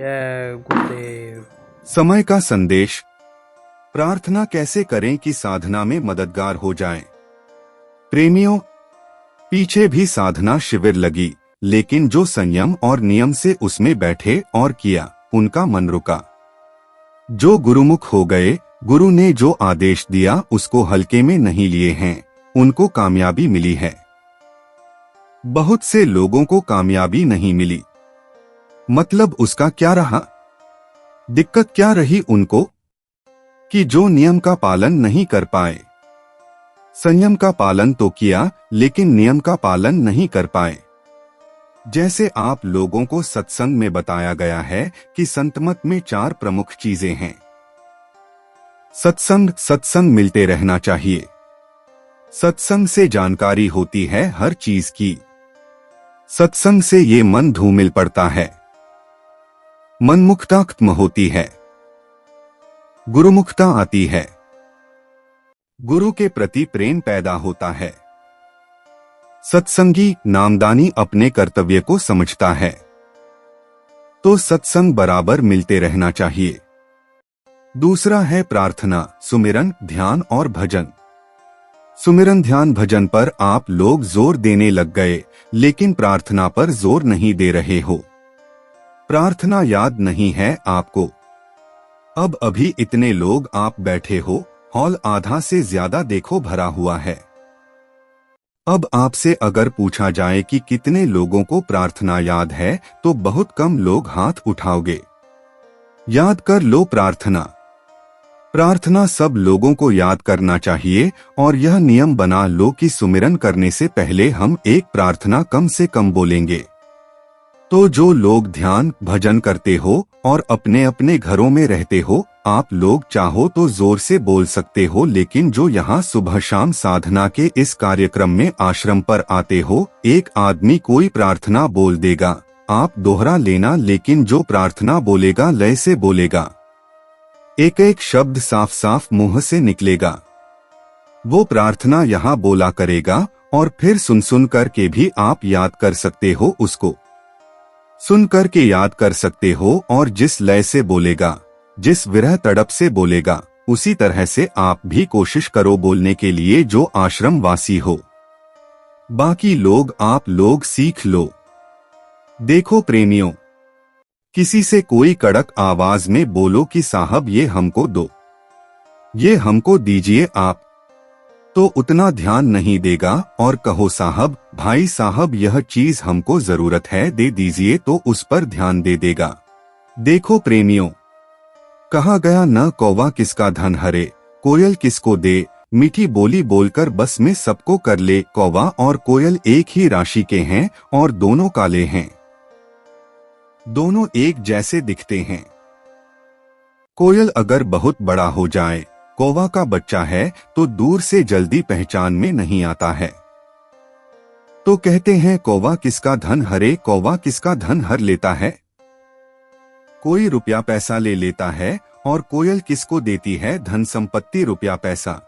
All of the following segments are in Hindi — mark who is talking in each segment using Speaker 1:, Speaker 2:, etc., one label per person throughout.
Speaker 1: जय गुरुदेव।
Speaker 2: समय का संदेश। प्रार्थना कैसे करें कि साधना में मददगार हो जाएं। प्रेमियों, पीछे भी साधना शिविर लगी, लेकिन जो संयम और नियम से उसमें बैठे और किया, उनका मन रुका। जो गुरुमुख हो गए, गुरु ने जो आदेश दिया उसको हल्के में नहीं लिए हैं, उनको कामयाबी मिली है। बहुत से लोगों को कामयाबी नहीं मिली। मतलब उसका क्या रहा? दिक्कत क्या रही उनको? कि जो नियम का पालन नहीं कर पाए। संयम का पालन तो किया, लेकिन नियम का पालन नहीं कर पाए। जैसे आप लोगों को सत्संग में बताया गया है कि संतमत में 4 प्रमुख चीजें हैं। सत्संग मिलते रहना चाहिए। सत्संग से जानकारी होती है हर चीज की। सत्संग से ये मन धूमिल पड़ता है, मनमुखता खत्म होती है, गुरुमुखता आती है, गुरु के प्रति प्रेम पैदा होता है। सत्संगी नामदानी अपने कर्तव्य को समझता है। तो सत्संग बराबर मिलते रहना चाहिए। दूसरा है प्रार्थना, सुमिरन, ध्यान और भजन। सुमिरन ध्यान भजन पर आप लोग जोर देने लग गए, लेकिन प्रार्थना पर जोर नहीं दे रहे हो। प्रार्थना याद नहीं है आपको। अब अभी इतने लोग आप बैठे हो, हॉल आधा से ज्यादा देखो भरा हुआ है। अब आपसे अगर पूछा जाए कि कितने लोगों को प्रार्थना याद है, तो बहुत कम लोग हाथ उठाओगे। याद कर लो प्रार्थना। प्रार्थना सब लोगों को याद करना चाहिए, और यह नियम बना लो कि सुमिरन करने से पहले हम एक प्रार्थना कम से कम बोलेंगे। तो जो लोग ध्यान भजन करते हो और अपने अपने घरों में रहते हो, आप लोग चाहो तो जोर से बोल सकते हो, लेकिन जो यहाँ सुबह शाम साधना के इस कार्यक्रम में आश्रम पर आते हो, एक आदमी कोई प्रार्थना बोल देगा, आप दोहरा लेना, लेकिन जो प्रार्थना बोलेगा लय से बोलेगा। एक एक शब्द साफ साफ मुंह से निकलेगा। वो प्रार्थना यहाँ बोला करेगा, और फिर सुन करके भी आप याद कर सकते हो उसको। सुन करके याद कर सकते हो, और जिस लय से बोलेगा, जिस विरह तड़प से बोलेगा, उसी तरह से आप भी कोशिश करो बोलने के लिए जो आश्रम वासी हो। बाकी लोग आप लोग सीख लो। देखो प्रेमियों, किसी से कोई कड़क आवाज में बोलो कि साहब ये हमको दो, ये हमको दीजिए आप, तो उतना ध्यान नहीं देगा। और कहो साहब, भाई साहब यह चीज हमको जरूरत है, दे दीजिए, तो उस पर ध्यान दे देगा। देखो प्रेमियों, कहा गया न कौवा किसका धन हरे, कोयल किसको दे, मीठी बोली बोलकर बस में सबको कर ले। कौवा और कोयल एक ही राशि के हैं, और दोनों काले हैं, दोनों एक जैसे दिखते हैं। कोयल अगर बहुत बड़ा हो जाए, कौवा का बच्चा है, तो दूर से जल्दी पहचान में नहीं आता है। तो कहते हैं कौवा किसका धन हरे, कौवा किसका धन हर लेता है। कोई रुपया पैसा ले लेता है, और कोयल किसको देती है धन संपत्ति रुपया पैसा।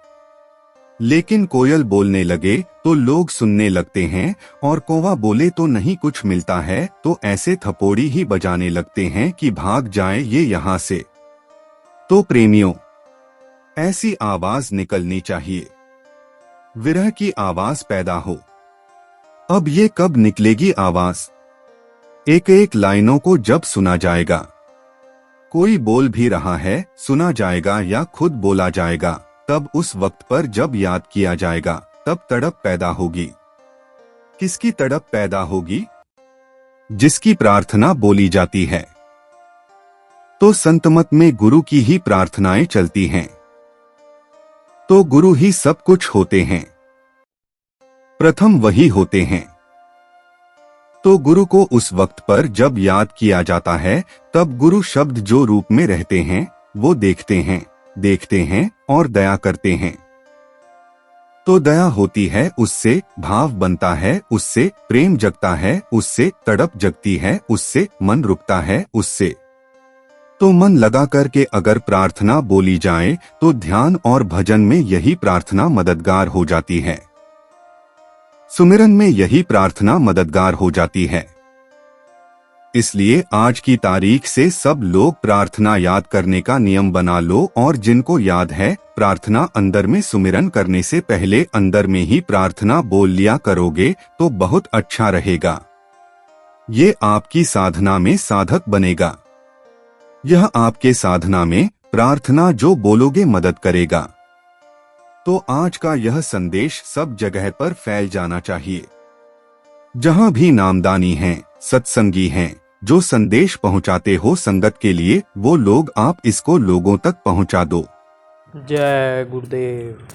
Speaker 2: लेकिन कोयल बोलने लगे तो लोग सुनने लगते हैं, और कौवा बोले तो नहीं कुछ मिलता है, तो ऐसे थपोड़ी ही बजाने लगते हैं कि भाग जाए ये यहाँ से। तो प्रेमियों, ऐसी आवाज निकलनी चाहिए, विरह की आवाज पैदा हो। अब ये कब निकलेगी आवाज? एक एक लाइनों को जब सुना जाएगा, कोई बोल भी रहा है, सुना जाएगा या खुद बोला जाएगा, तब उस वक्त पर जब याद किया जाएगा, तब तड़प पैदा होगी। किसकी तड़प पैदा होगी? जिसकी प्रार्थना बोली जाती है। तो संतमत में गुरु की ही प्रार्थनाएं चलती हैं, तो गुरु ही सब कुछ होते हैं, प्रथम वही होते हैं। तो गुरु को उस वक्त पर जब याद किया जाता है, तब गुरु शब्द जो रूप में रहते हैं, वो देखते हैं और दया करते हैं। तो दया होती है, उससे भाव बनता है, उससे प्रेम जगता है, उससे तड़प जगती है, उससे मन रुकता है, उससे। तो मन लगा करके अगर प्रार्थना बोली जाए, तो ध्यान और भजन में यही प्रार्थना मददगार हो जाती है। सुमिरन में यही प्रार्थना मददगार हो जाती है। इसलिए आज की तारीख से सब लोग प्रार्थना याद करने का नियम बना लो, और जिनको याद है प्रार्थना अंदर में सुमिरन करने से पहले अंदर में ही प्रार्थना बोल लिया करोगे तो बहुत अच्छा रहेगा। ये आपकी साधना में साधक बनेगा। यह आपके साधना में प्रार्थना जो बोलोगे मदद करेगा। तो आज का यह संदेश सब जगह पर फैल जाना चाहिए। जहां भी नामदानी हैं, सत्संगी हैं, जो संदेश पहुंचाते हो संगत के लिए, वो लोग आप इसको लोगों तक पहुंचा दो।
Speaker 1: जय गुरुदेव।